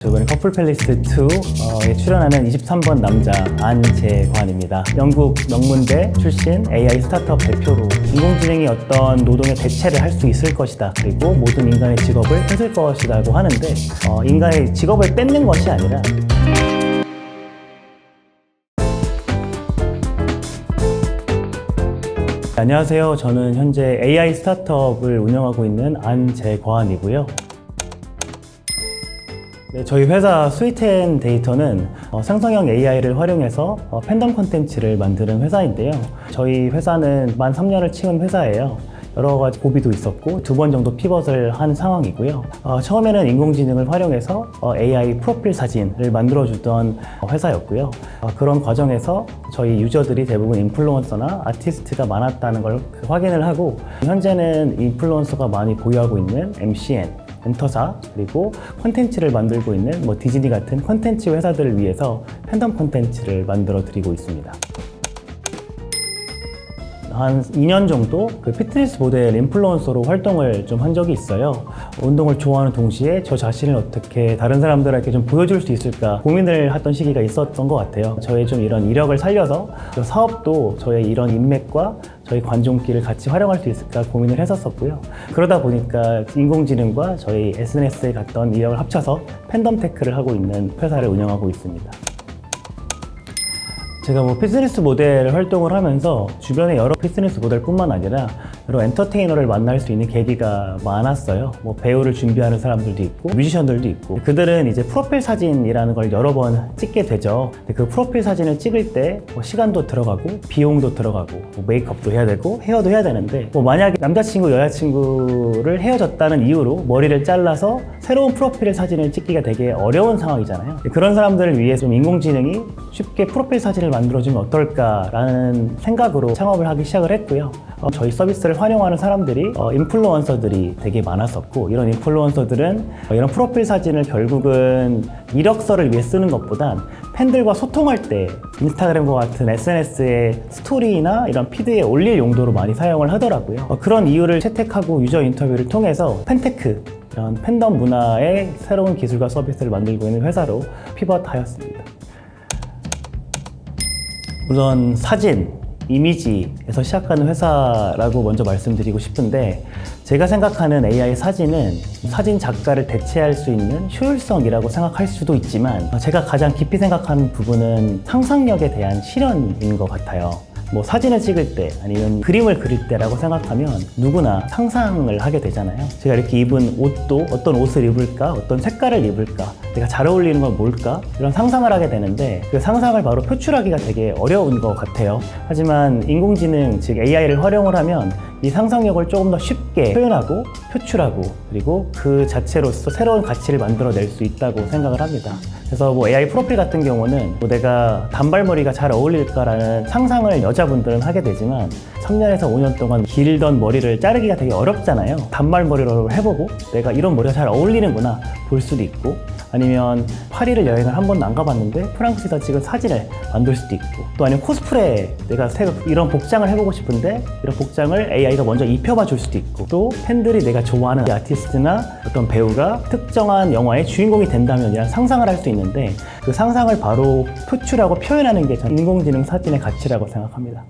이번에 커플 팰리스 2에 출연하는 23번 남자 안재관입니다. 영국 명문대 출신 AI 스타트업 대표로 인공지능이 어떤 노동의 대체를 할 수 있을 것이다. 그리고 모든 인간의 직업을 뺏을 것이라고 하는데 인간의 직업을 뺏는 것이 아니라 안녕하세요. 저는 현재 AI 스타트업을 운영하고 있는 안재관이고요. 네, 저희 회사 스위트앤데이터는 생성형 AI를 활용해서 팬덤 콘텐츠를 만드는 회사인데요. 저희 회사는 만 3년을 채운 회사예요. 여러 가지 고비도 있었고 2번 정도 피벗을 한 상황이고요. 처음에는 인공지능을 활용해서 AI 프로필 사진을 만들어주던 회사였고요. 그런 과정에서 저희 유저들이 대부분 인플루언서나 아티스트가 많았다는 걸 확인을 하고 현재는 인플루언서가 많이 보유하고 있는 MCN, 엔터사, 그리고 콘텐츠를 만들고 있는 디즈니 같은 콘텐츠 회사들을 위해서 팬덤 콘텐츠를 만들어 드리고 있습니다. 한 2년 정도 피트니스 모델 인플루언서로 활동을 좀 한 적이 있어요. 운동을 좋아하는 동시에 저 자신을 어떻게 다른 사람들에게 좀 보여줄 수 있을까 고민을 하던 시기가 있었던 것 같아요. 저의 좀 이런 이력을 살려서 사업도 저의 이런 인맥과 저희 관종기를 같이 활용할 수 있을까 고민을 했었고요. 그러다 보니까 인공지능과 저희 SNS에 갔던 이력을 합쳐서 팬덤 테크를 하고 있는 회사를 운영하고 있습니다. 제가 피트니스 모델 활동을 하면서 주변에 여러 피트니스 모델뿐만 아니라 여러 엔터테이너를 만날 수 있는 계기가 많았어요. 배우를 준비하는 사람들도 있고 뮤지션들도 있고 그들은 이제 프로필 사진이라는 걸 여러 번 찍게 되죠. 그 프로필 사진을 찍을 때 시간도 들어가고 비용도 들어가고 메이크업도 해야 되고 헤어도 해야 되는데 만약에 남자친구 여자친구를 헤어졌다는 이유로 머리를 잘라서 새로운 프로필 사진을 찍기가 되게 어려운 상황이잖아요. 그런 사람들을 위해 좀 인공지능이 쉽게 프로필 사진을 만들어주면 어떨까라는 생각으로 창업을 하기 시작을 했고요. 저희 서비스를 활용하는 사람들이 인플루언서들이 되게 많았었고 이런 인플루언서들은 이런 프로필 사진을 결국은 이력서를 위해 쓰는 것보단 팬들과 소통할 때 인스타그램과 같은 SNS의 스토리나 이런 피드에 올릴 용도로 많이 사용을 하더라고요. 그런 이유를 채택하고 유저 인터뷰를 통해서 팬테크 이런 팬덤 문화의 새로운 기술과 서비스를 만들고 있는 회사로 피벗하였습니다. 우선 사진, 이미지에서 시작하는 회사라고 먼저 말씀드리고 싶은데 제가 생각하는 AI 사진은 사진 작가를 대체할 수 있는 효율성이라고 생각할 수도 있지만 제가 가장 깊이 생각하는 부분은 상상력에 대한 실현인 것 같아요. 사진을 찍을 때 아니면 그림을 그릴 때라고 생각하면 누구나 상상을 하게 되잖아요. 제가 이렇게 입은 옷도 어떤 옷을 입을까, 어떤 색깔을 입을까, 내가 잘 어울리는 건 뭘까 이런 상상을 하게 되는데 그 상상을 바로 표출하기가 되게 어려운 것 같아요. 하지만 인공지능 즉 AI를 활용을 하면 이 상상력을 조금 더 쉽게 표현하고 표출하고 그리고 그 자체로서 새로운 가치를 만들어낼 수 있다고 생각을 합니다. 그래서 AI 프로필 같은 경우는 내가 단발머리가 잘 어울릴까라는 상상을 여자분들은 하게 되지만 3년에서 5년 동안 길던 머리를 자르기가 되게 어렵잖아요. 단발머리로 해보고 내가 이런 머리가 잘 어울리는구나 볼 수도 있고 아니면 파리를 여행을 한 번도 안 가봤는데 프랑스에서 찍은 사진을 만들 수도 있고 또 아니면 코스프레 내가 이런 복장을 해보고 싶은데 이런 복장을 AI가 먼저 입혀봐 줄 수도 있고 또 팬들이 내가 좋아하는 아티스트나 어떤 배우가 특정한 영화의 주인공이 된다면 이런 상상을 할 수 있는데 그 상상을 바로 표출하고 표현하는 게 저는 인공지능 사진의 가치라고 생각합니다.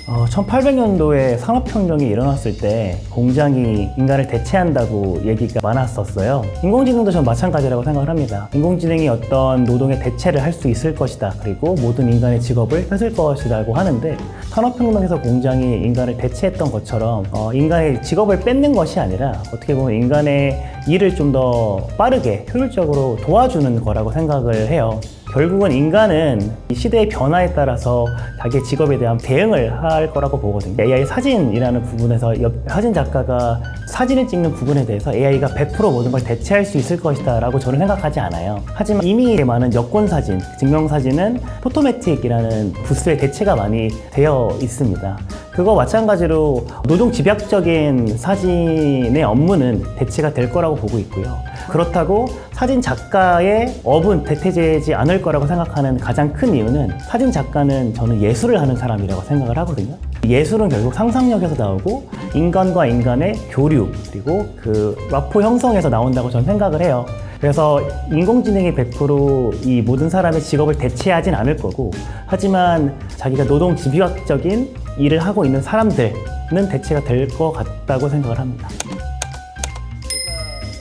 1800년도에 산업혁명이 일어났을 때 공장이 인간을 대체한다고 얘기가 많았었어요. 인공지능도 전 마찬가지라고 생각을 합니다. 인공지능이 어떤 노동의 대체를 할 수 있을 것이다. 그리고 모든 인간의 직업을 뺏을 것이라고 하는데 산업혁명에서 공장이 인간을 대체했던 것처럼 인간의 직업을 뺏는 것이 아니라 어떻게 보면 인간의 일을 좀 더 빠르게 효율적으로 도와주는 거라고 생각을 해요. 결국은 인간은 이 시대의 변화에 따라서 자기의 직업에 대한 대응을 할 거라고 보거든요. AI 사진이라는 부분에서 사진 작가가 사진을 찍는 부분에 대해서 AI가 100% 모든 걸 대체할 수 있을 것이다 라고 저는 생각하지 않아요. 하지만 이미 많은 여권사진, 증명사진은 포토매틱이라는 부스의 대체가 많이 되어 있습니다. 그거 마찬가지로 노동 집약적인 사진의 업무는 대체가 될 거라고 보고 있고요. 그렇다고 사진 작가의 업은 대체되지 않을 거라고 생각하는 가장 큰 이유는 사진 작가는 저는 예술을 하는 사람이라고 생각을 하거든요. 예술은 결국 상상력에서 나오고 인간과 인간의 교류 그리고 그 라포 형성에서 나온다고 저는 생각을 해요. 그래서 인공지능이 100%이 모든 사람의 직업을 대체하진 않을 거고, 하지만 자기가 노동 집약적인 일을 하고 있는 사람들은 대체가 될 것 같다고 생각을 합니다.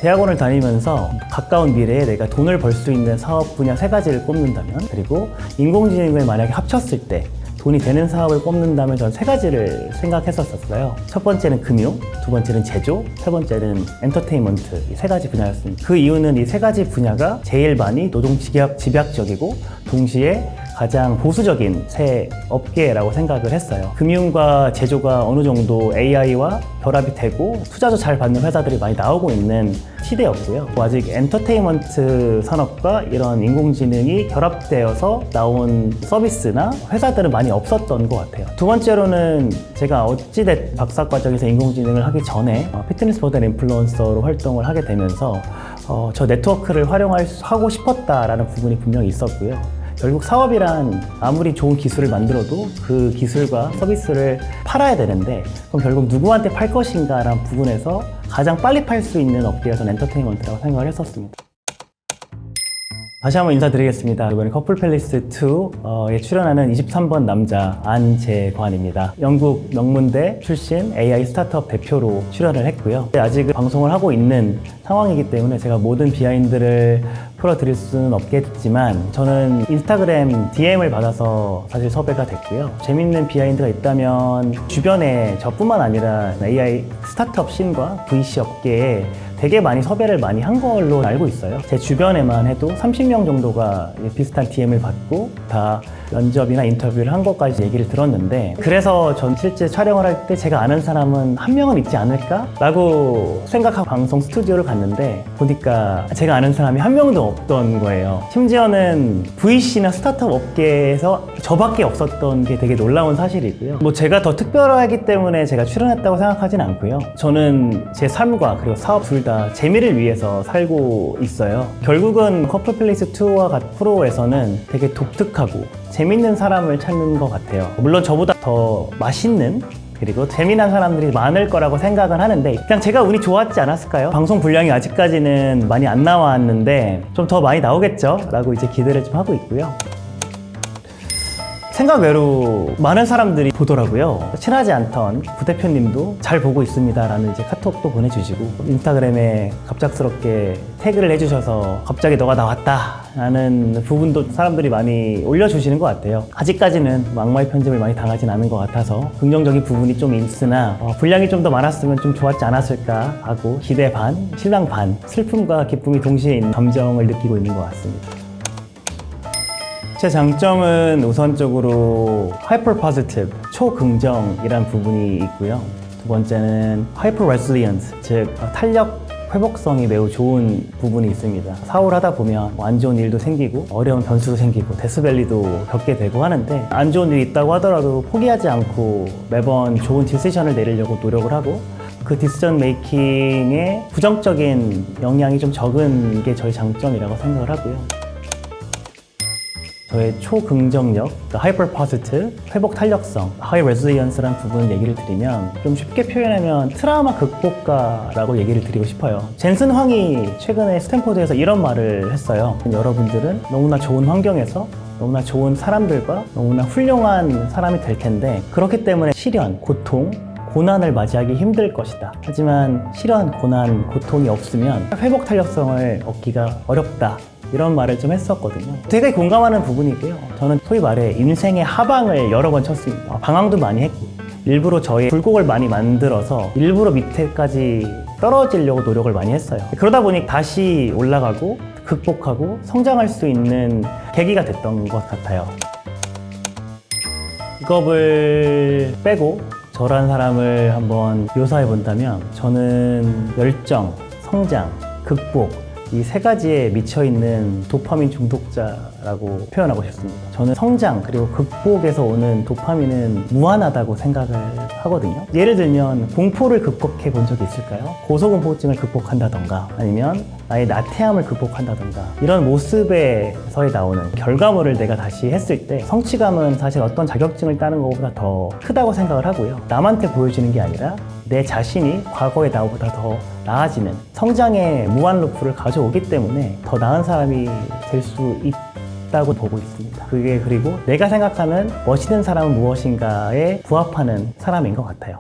대학원을 다니면서 가까운 미래에 내가 돈을 벌 수 있는 사업 분야 3가지를 꼽는다면, 그리고 인공지능을 만약에 합쳤을 때 돈이 되는 사업을 꼽는다면 저는 3가지를 생각했었어요. 첫 번째는 금융, 두 번째는 제조, 세 번째는 엔터테인먼트, 이 3가지 분야였습니다. 그 이유는 이 3가지 분야가 제일 많이 노동 집약적이고 동시에 가장 보수적인 새 업계라고 생각을 했어요. 금융과 제조가 어느 정도 AI와 결합이 되고 투자도 잘 받는 회사들이 많이 나오고 있는 시대였고요. 아직 엔터테인먼트 산업과 이런 인공지능이 결합되어서 나온 서비스나 회사들은 많이 없었던 것 같아요. 두 번째로는 제가 어찌됐든 박사과정에서 인공지능을 하기 전에 피트니스 모델 인플루언서로 활동을 하게 되면서 저 네트워크를 하고 싶었다라는 부분이 분명히 있었고요. 결국 사업이란 아무리 좋은 기술을 만들어도 그 기술과 서비스를 팔아야 되는데, 그럼 결국 누구한테 팔 것인가 라는 부분에서 가장 빨리 팔 수 있는 업계가 저는 엔터테인먼트라고 생각을 했었습니다. 다시 한번 인사드리겠습니다. 이번에 커플 팰리스 2에 출연하는 23번 남자 안재관입니다. 영국 명문대 출신 AI 스타트업 대표로 출연을 했고요. 아직 방송을 하고 있는 상황이기 때문에 제가 모든 비하인드를 풀어드릴 수는 없겠지만, 저는 인스타그램 DM을 받아서 사실 섭외가 됐고요. 재밌는 비하인드가 있다면 주변에 저뿐만 아니라 AI 스타트업 씬과 VC 업계에 되게 많이 섭외를 많이 한 걸로 알고 있어요. 제 주변에만 해도 30명 정도가 비슷한 DM을 받고 다 면접이나 인터뷰를 한 것까지 얘기를 들었는데, 그래서 전 실제 촬영을 할 때 제가 아는 사람은 한 명은 있지 않을까? 라고 생각하고 방송 스튜디오를 갔는데 보니까 제가 아는 사람이 한 명도 없던 거예요. 심지어는 VC나 스타트업 업계에서 저밖에 없었던 게 되게 놀라운 사실이고요. 뭐 제가 더 특별하기 때문에 제가 출연했다고 생각하진 않고요. 저는 제 삶과 그리고 사업 둘 다 재미를 위해서 살고 있어요. 결국은 커플 팰리스 2와 같은 프로에서는 되게 독특하고 재밌는 사람을 찾는 것 같아요. 물론 저보다 더 맛있는 그리고 재미난 사람들이 많을 거라고 생각은 하는데, 그냥 제가 운이 좋았지 않았을까요? 방송 분량이 아직까지는 많이 안 나왔는데 좀 더 많이 나오겠죠? 라고 이제 기대를 좀 하고 있고요. 생각 외로 많은 사람들이 보더라고요. 친하지 않던 부대표님도 잘 보고 있습니다 라는 이제 카톡도 보내주시고, 인스타그램에 갑작스럽게 태그를 해주셔서 갑자기 너가 나왔다 라는 부분도 사람들이 많이 올려주시는 것 같아요. 아직까지는 악마의 편집을 많이 당하진 않은 것 같아서 긍정적인 부분이 좀 있으나 분량이 좀 더 많았으면 좀 좋았지 않았을까 하고 기대 반, 실망 반, 슬픔과 기쁨이 동시에 있는 감정을 느끼고 있는 것 같습니다. 제 장점은 우선적으로 hyper positive, 초긍정이란 부분이 있고요. 두 번째는 hyper resilience, 즉 탄력 회복성이 매우 좋은 부분이 있습니다. 사업을 하다 보면 안 좋은 일도 생기고 어려운 변수도 생기고 데스밸리도 겪게 되고 하는데, 안 좋은 일이 있다고 하더라도 포기하지 않고 매번 좋은 디시전을 내리려고 노력을 하고, 그 디시전 메이킹에 부정적인 영향이 좀 적은 게 저희 장점이라고 생각을 하고요. 저의 초긍정력, hyper positive, 회복 탄력성, high resilience라는 부분을 얘기를 드리면, 좀 쉽게 표현하면 트라우마 극복가라고 얘기를 드리고 싶어요. 젠슨 황이 최근에 스탠포드에서 이런 말을 했어요. 여러분들은 너무나 좋은 환경에서 너무나 좋은 사람들과 너무나 훌륭한 사람이 될 텐데, 그렇기 때문에 시련, 고통, 고난을 맞이하기 힘들 것이다. 하지만 시련, 고난, 고통이 없으면 회복 탄력성을 얻기가 어렵다. 이런 말을 좀 했었거든요. 되게 공감하는 부분이고요. 저는 소위 말해 인생의 하방을 여러 번 쳤습니다. 방황도 많이 했고, 일부러 저의 굴곡을 많이 만들어서 일부러 밑에까지 떨어지려고 노력을 많이 했어요. 그러다 보니 다시 올라가고 극복하고 성장할 수 있는 계기가 됐던 것 같아요. 직업을 빼고 저라는 사람을 한번 묘사해 본다면, 저는 열정, 성장, 극복, 이 세 가지에 미쳐 있는 도파민 중독자라고 표현하고 싶습니다. 저는 성장 그리고 극복에서 오는 도파민은 무한하다고 생각을 하거든요. 예를 들면 공포를 극복해 본 적이 있을까요? 고소공포증을 극복한다던가 아니면 나의 나태함을 극복한다던가 이런 모습에서 나오는 결과물을 내가 다시 했을 때 성취감은 사실 어떤 자격증을 따는 것보다 더 크다고 생각을 하고요. 남한테 보여지는 게 아니라 내 자신이 과거의 나보다 더 나아지는 성장의 무한 루프를 가져오기 때문에 더 나은 사람이 될 수 있다고 보고 있습니다. 그게 그리고 내가 생각하는 멋있는 사람은 무엇인가에 부합하는 사람인 것 같아요.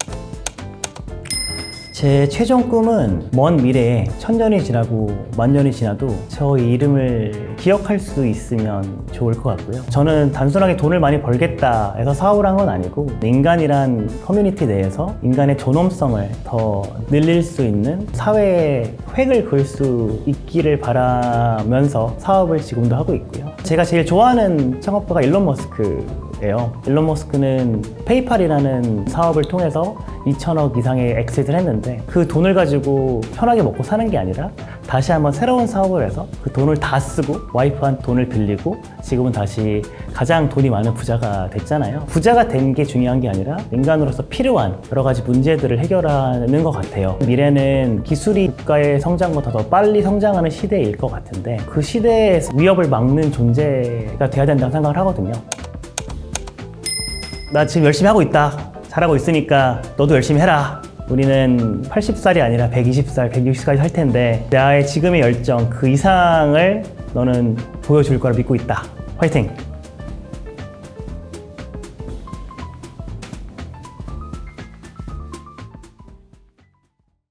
제 최종 꿈은 먼 미래에 1000년이 지나고 만년이 지나도 저의 이름을 기억할 수 있으면 좋을 것 같고요. 저는 단순하게 돈을 많이 벌겠다 해서 사업을 한 건 아니고 인간이란 커뮤니티 내에서 인간의 존엄성을 더 늘릴 수 있는 사회에 획을 그을 수 있기를 바라면서 사업을 지금도 하고 있고요. 제가 제일 좋아하는 창업가가 일론 머스크예요. 일론 머스크는 페이팔이라는 사업을 통해서 2천억 이상의 엑시트를 했는데 그 돈을 가지고 편하게 먹고 사는 게 아니라 다시 한번 새로운 사업을 해서 그 돈을 다 쓰고 와이프한테 돈을 빌리고 지금은 다시 가장 돈이 많은 부자가 됐잖아요. 부자가 된 게 중요한 게 아니라 인간으로서 필요한 여러 가지 문제들을 해결하는 것 같아요. 미래는 기술이 국가의 성장보다 더 빨리 성장하는 시대일 것 같은데 그 시대에서 위협을 막는 존재가 돼야 된다고 생각을 하거든요. 나 지금 열심히 하고 있다. 잘하고 있으니까 너도 열심히 해라. 우리는 80살이 아니라 120살, 160살까지 살 텐데 나의 지금의 열정 그 이상을 너는 보여줄 거라 믿고 있다. 화이팅!